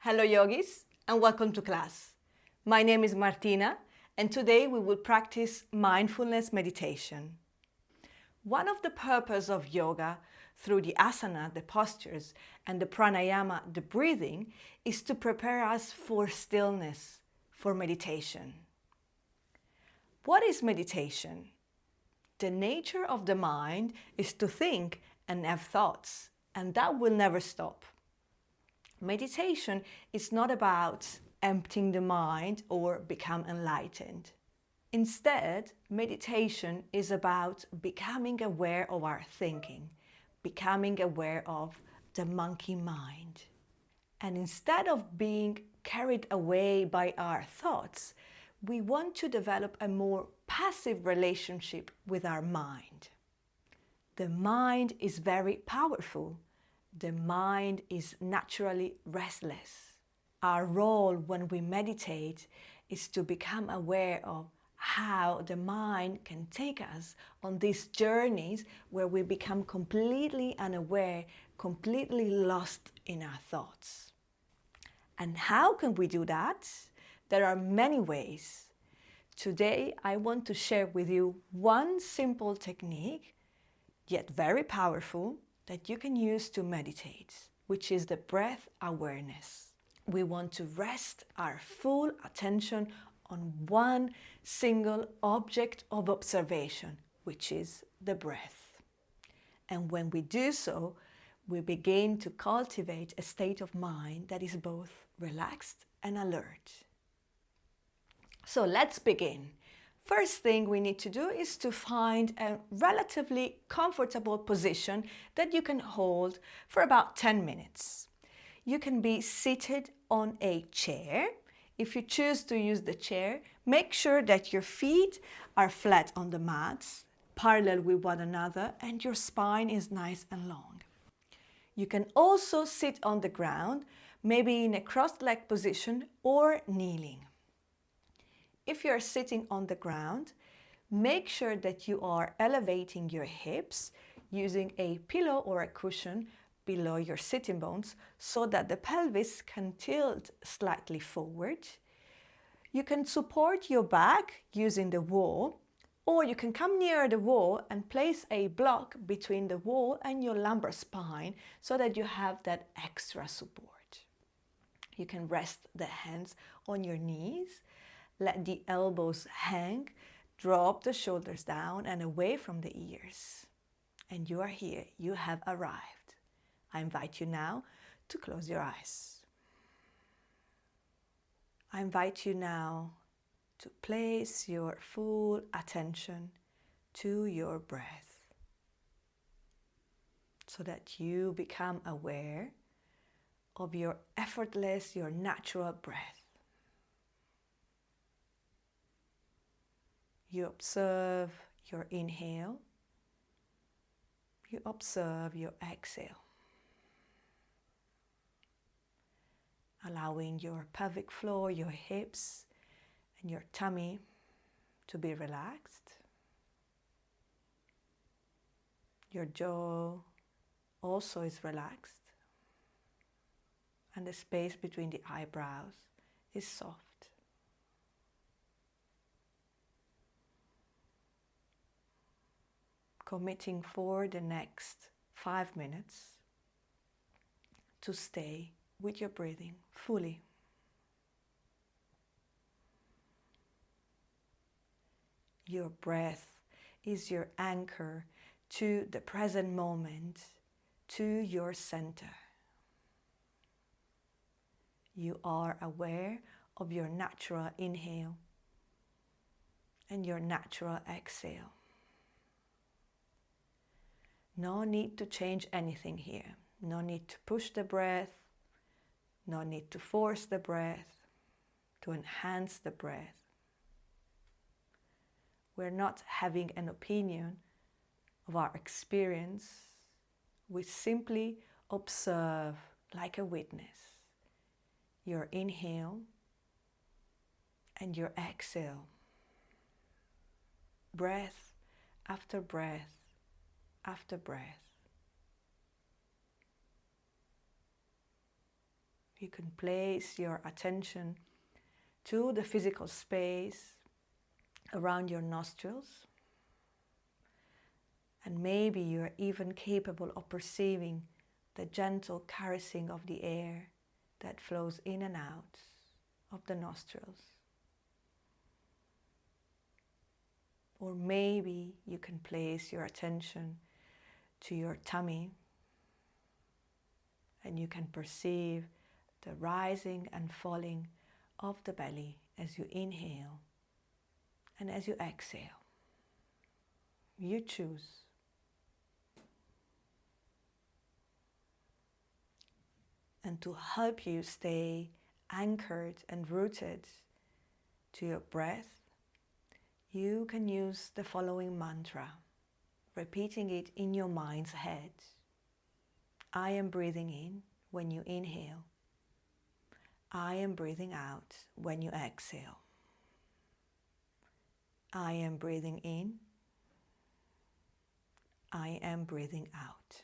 Hello yogis and welcome to class. My name is Martina and today we will practice mindfulness meditation. One of the purposes of yoga through the asana, the postures, and the pranayama, the breathing, is to prepare us for stillness, for meditation. What is meditation? The nature of the mind is to think and have thoughts, and that will never stop. Meditation is not about emptying the mind or become enlightened. Instead, meditation is about becoming aware of our thinking, becoming aware of the monkey mind. And instead of being carried away by our thoughts, we want to develop a more passive relationship with our mind. The mind is very powerful. The mind is naturally restless. Our role when we meditate is to become aware of how the mind can take us on these journeys where we become completely unaware, completely lost in our thoughts. And how can we do that? There are many ways. Today I want to share with you one simple technique, yet very powerful, that you can use to meditate, which is the breath awareness. We want to rest our full attention on one single object of observation, which is the breath. And when we do so, we begin to cultivate a state of mind that is both relaxed and alert. So let's begin. First thing we need to do is to find a relatively comfortable position that you can hold for about 10 minutes. You can be seated on a chair. If you choose to use the chair, make sure that your feet are flat on the mats, parallel with one another, and your spine is nice and long. You can also sit on the ground, maybe in a crossed-leg position or kneeling. If you are sitting on the ground, make sure that you are elevating your hips using a pillow or a cushion below your sitting bones so that the pelvis can tilt slightly forward. You can support your back using the wall, or you can come near the wall and place a block between the wall and your lumbar spine so that you have that extra support. You can rest the hands on your knees. Let the elbows hang, drop the shoulders down and away from the ears. And you are here, you have arrived. I invite you now to close your eyes. I invite you now to place your full attention to your breath so that you become aware of your effortless, your natural breath. You observe your inhale. You observe your exhale. Allowing your pelvic floor, your hips, and your tummy to be relaxed. Your jaw also is relaxed. And the space between the eyebrows is soft. Committing for the next 5 minutes to stay with your breathing fully. Your breath is your anchor to the present moment, to your center. You are aware of your natural inhale and your natural exhale. No need to change anything here. No need to push the breath. No need to force the breath, to enhance the breath. We're not having an opinion of our experience. We simply observe like a witness your inhale and your exhale. Breath after breath after breath. You can place your attention to the physical space around your nostrils. And maybe you're even capable of perceiving the gentle caressing of the air that flows in and out of the nostrils. Or maybe you can place your attention to your tummy and you can perceive the rising and falling of the belly as you inhale and as you exhale. You choose. And to help you stay anchored and rooted to your breath, you can use the following mantra, repeating it in your mind's head. I am breathing in when you inhale. I am breathing out when you exhale. I am breathing in. I am breathing out.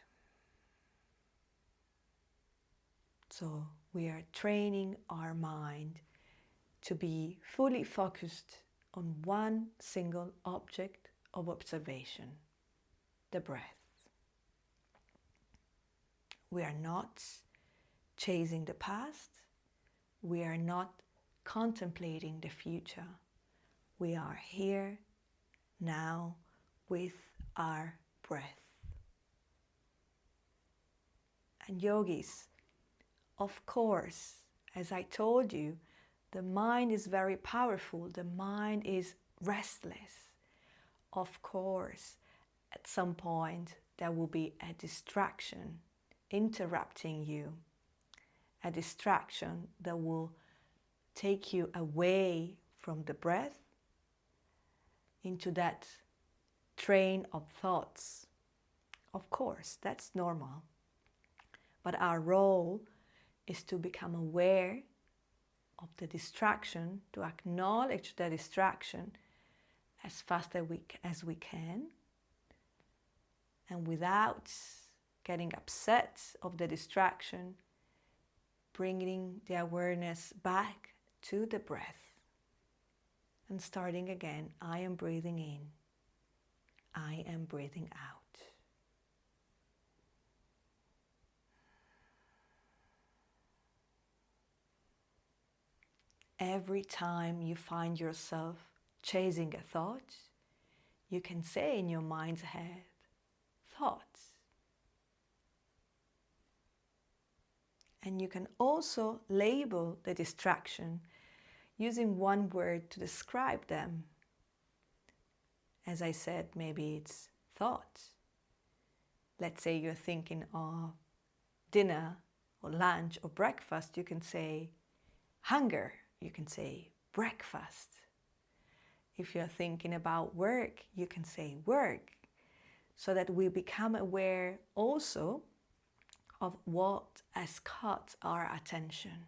So we are training our mind to be fully focused on one single object of observation, the breath. We are not chasing the past. We are not contemplating the future. We are here now with our breath. And yogis, of course, as I told you, the mind is very powerful. The mind is restless. Of course, at some point there will be a distraction interrupting you. A distraction that will take you away from the breath into that train of thoughts. Of course, that's normal. But our role is to become aware of the distraction, to acknowledge the distraction as fast as we can, and without getting upset of the distraction, bringing the awareness back to the breath and starting again. I am breathing in. I am breathing out. Every time you find yourself chasing a thought, you can say in your mind's head, thoughts. And you can also label the distraction using one word to describe them. As I said, maybe it's thoughts. Let's say you're thinking of dinner or lunch or breakfast, you can say hunger. You can say breakfast. If you're thinking about work, you can say work, so that we become aware also of what has caught our attention.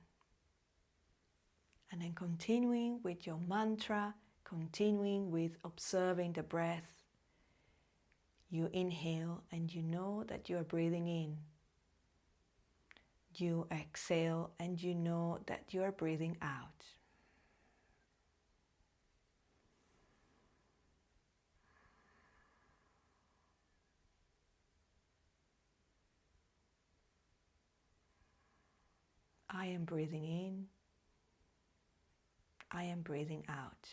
And then continuing with your mantra, continuing with observing the breath. You inhale and you know that you are breathing in. You exhale and you know that you are breathing out. I am breathing in. I am breathing out.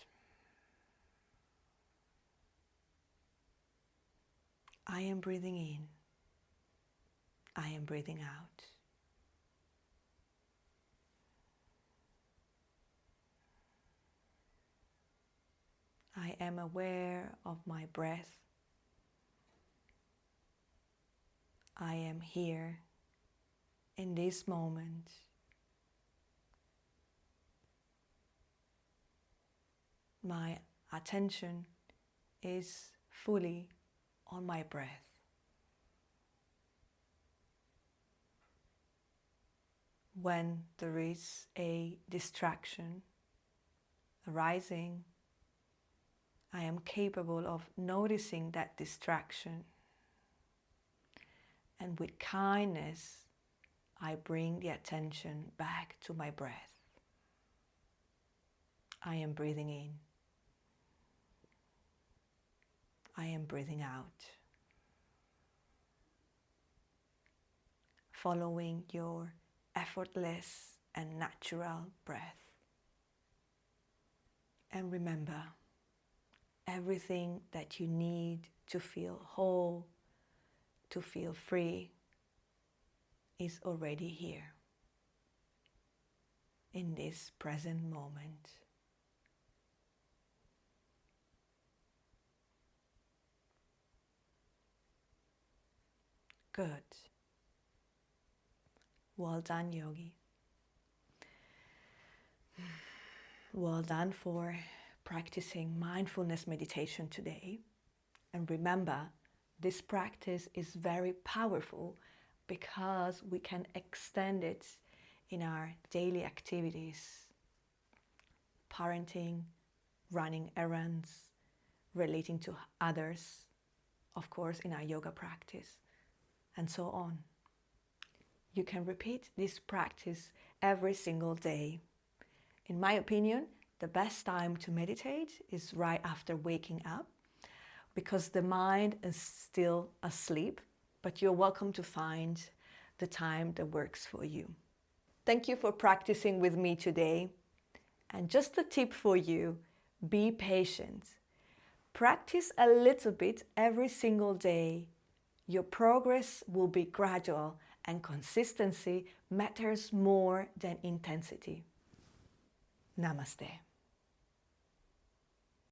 I am breathing in. I am breathing out. I am aware of my breath. I am here in this moment. My attention is fully on my breath. When there is a distraction arising, I am capable of noticing that distraction and with kindness I bring the attention back to my breath. I am breathing in. I am breathing out. Following your effortless and natural breath. And remember, everything that you need to feel whole, to feel free, is already here in this present moment. Good. Well done, yogi. Well done for practicing mindfulness meditation today. And remember, this practice is very powerful because we can extend it in our daily activities, parenting, running errands, relating to others, of course, in our yoga practice, and so on. You can repeat this practice every single day. In my opinion, the best time to meditate is right after waking up, because the mind is still asleep, but you're welcome to find the time that works for you. Thank you for practicing with me today. And just a tip for you, be patient. Practice a little bit every single day. Your progress will be gradual, and consistency matters more than intensity. Namaste.